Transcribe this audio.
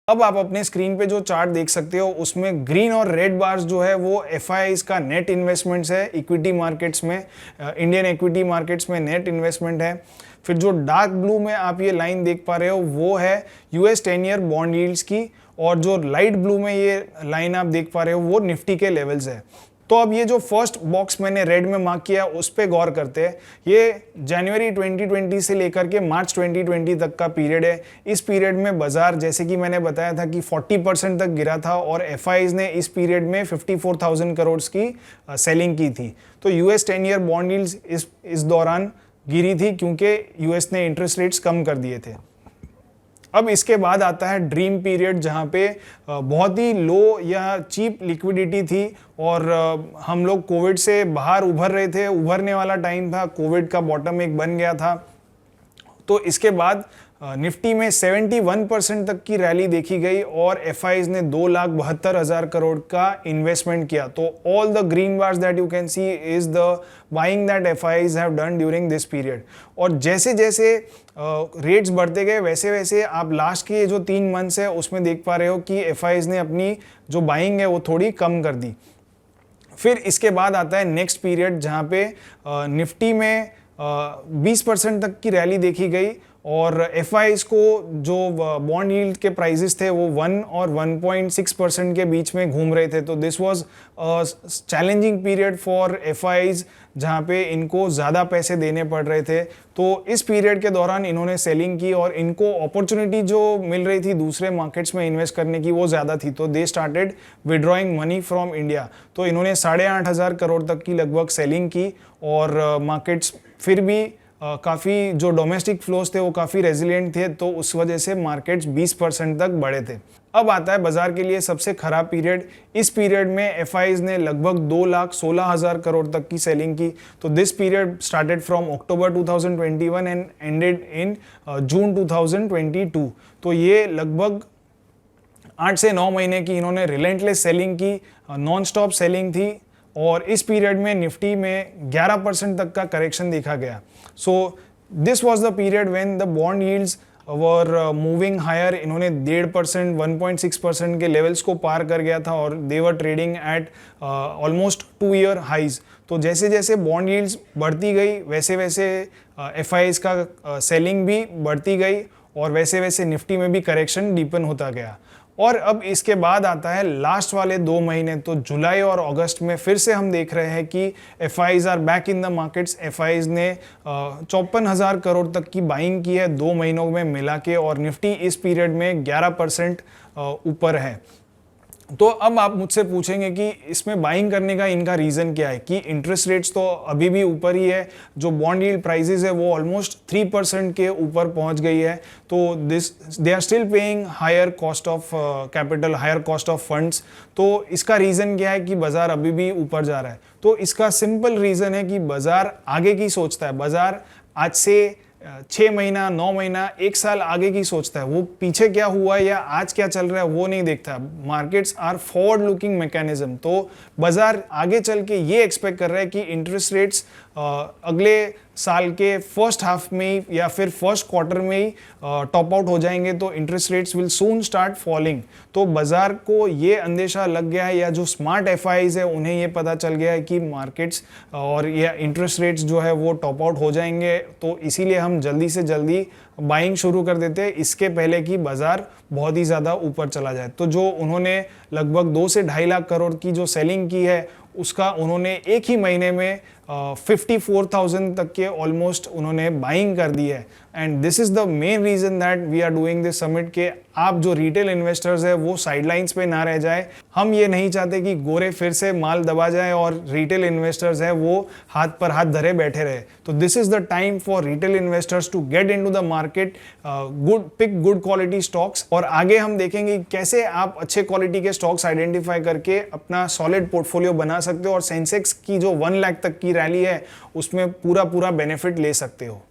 अब आप अपने स्क्रीन पे जो चार्ट देख सकते हो उसमें ग्रीन और रेड बार्स जो है वो एफआईआईज का नेट इन्वेस्टमेंट्स है इक्विटी मार्केट्स में, इंडियन इक्विटी मार्केट्स में नेट इन्वेस्टमेंट है। फिर जो डार्क ब्लू में आप ये लाइन देख पा रहे हो वो है यूएस 10 ईयर बॉन्ड यील्ड्स की, और जो लाइट ब्लू में ये लाइन आप देख पा रहे हो वो निफ्टी के लेवल्स है। तो अब ये जो फर्स्ट बॉक्स मैंने रेड में मार्क किया उस पे गौर करते हैं। ये जनवरी 2020 से लेकर के मार्च 2020 तक का पीरियड है। इस पीरियड में बाजार, जैसे कि मैंने बताया था कि 40% तक गिरा था और एफआईज ने इस पीरियड में 54,000 करोड़ की सेलिंग की थी। तो यूएस 10 ईयर बॉन्ड यील्ड्स इस दौरान गिरी थी क्योंकि यूएस ने इंटरेस्ट रेट्स कम कर दिए थे। अब इसके बाद आता है ड्रीम पीरियड, जहाँ पे बहुत ही लो या चीप लिक्विडिटी थी और हम लोग कोविड से बाहर उभर रहे थे, उभरने वाला टाइम था, कोविड का बॉटम एक बन गया था। तो इसके बाद निफ्टी में 71% तक की रैली देखी गई और एफआईज ने 2,72,000 करोड़ का इन्वेस्टमेंट किया। तो all the green bars that you can see is the buying that FIIs have done during this period. और जैसे जैसे रेट्स बढ़ते गए वैसे वैसे आप लास्ट के जो 3 मंथ्स है उसमें देख पा रहे हो कि एफआईज ने अपनी जो बाइंग है वो थोड़ी कम कर दी। फिर इसके बाद आता है नेक्स्ट पीरियड, जहाँ पे निफ्टी में 20% तक की रैली देखी गई और एफआईज को जो बॉन्ड यील्ड के प्राइसेस थे वो 1 और 1.6% के बीच में घूम रहे थे। तो this was challenging period for FIIs, जहाँ पे इनको ज़्यादा पैसे देने पड़ रहे थे। तो इस पीरियड के दौरान इन्होंने सेलिंग की और इनको अपॉर्चुनिटी जो मिल रही थी दूसरे मार्केट्स में इन्वेस्ट करने की वो ज़्यादा थी। तो they started withdrawing money from India. तो इन्होंने 8,500 करोड़ तक की लगभग सेलिंग की और मार्केट्स फिर भी काफ़ी जो डोमेस्टिक फ्लोज थे वो काफ़ी रेजिलिएंट थे, तो उस वजह से मार्केट्स 20% तक बढ़े थे। अब आता है बाजार के लिए सबसे खराब पीरियड। इस पीरियड में एफआईज ने लगभग 2,16,000 करोड़ तक की सेलिंग की। तो this period started from October 2021 and ended in June 2022। तो ये लगभग 8 से 9 महीने की इन्होंने रिलेंटलेस सेलिंग की, नॉन स्टॉप सेलिंग थी और इस पीरियड में निफ्टी में 11% तक का करेक्शन देखा गया। So this was the period when the bond yields were moving higher. इन्होंने 1.5%, 1.6% के लेवल्स को पार कर गया था और they were trading at almost 2 year highs. तो जैसे जैसे बॉन्ड यील्ड्स बढ़ती गई वैसे वैसे एफआईज का सेलिंग भी बढ़ती गई और वैसे वैसे निफ्टी में भी करेक्शन डीपन होता गया। और अब इसके बाद आता है लास्ट वाले 2 महीने, तो जुलाई और अगस्त में फिर से हम देख रहे हैं कि FIIs are back in the markets. FIIs ने 54,000 करोड़ तक की बाइंग की है 2 महीनों में मिला के और निफ्टी इस पीरियड में 11% ऊपर है। तो अब आप मुझसे पूछेंगे कि इसमें बाइंग करने का इनका रीज़न क्या है, कि इंटरेस्ट रेट्स तो अभी भी ऊपर ही है, जो बॉन्ड यील्ड प्राइसेस है वो ऑलमोस्ट 3% के ऊपर पहुंच गई है। तो they are still paying higher cost of capital, higher cost of funds. तो इसका रीज़न क्या है कि बाजार अभी भी ऊपर जा रहा है? तो इसका सिंपल रीज़न है कि बाजार आगे की सोचता है। बाजार आज से 6 महीना, 9 महीना, 1 साल आगे की सोचता है। वो पीछे क्या हुआ या आज क्या चल रहा है वो नहीं देखता। Markets are forward looking mechanism. तो बाजार आगे चल के ये एक्सपेक्ट कर रहा है कि इंटरेस्ट रेट्स अगले साल के फर्स्ट हाफ में ही या फिर फर्स्ट क्वार्टर में ही टॉप आउट हो जाएंगे, तो interest rates will soon start falling. तो बाजार को ये अंदेशा लग गया है, या जो स्मार्ट एफआईज है उन्हें ये पता चल गया है कि मार्केट्स और या इंटरेस्ट रेट्स जो है वो टॉप आउट हो जाएंगे। तो इसीलिए हम जल्दी से जल्दी बाइंग शुरू कर देते हैं, इसके पहले कि बाजार बहुत ही ज़्यादा ऊपर चला जाए। तो जो उन्होंने लगभग 2 से 2.5 लाख करोड़ की जो सेलिंग की है उसका उन्होंने एक ही महीने में 54,000 तक के ऑलमोस्ट उन्होंने बाइंग कर दी है। And this is the main reason that we are doing this summit, के आप जो रिटेल इन्वेस्टर्स है वो साइडलाइंस पे ना रह जाए। हम ये नहीं चाहते कि गोरे फिर से माल दबा जाए और रिटेल इन्वेस्टर्स है वो हाथ पर हाथ धरे बैठे रहे। तो this is the time for retail investors to get into the market, pick good quality stocks. और आगे हम देखेंगे कैसे आप अच्छे क्वालिटी के स्टॉक्स आइडेंटिफाई करके अपना सॉलिड पोर्टफोलियो बना सकते हो और सेंसेक्स की जो 1 लाख तक की रैली है उसमें पूरा बेनिफिट ले सकते हो।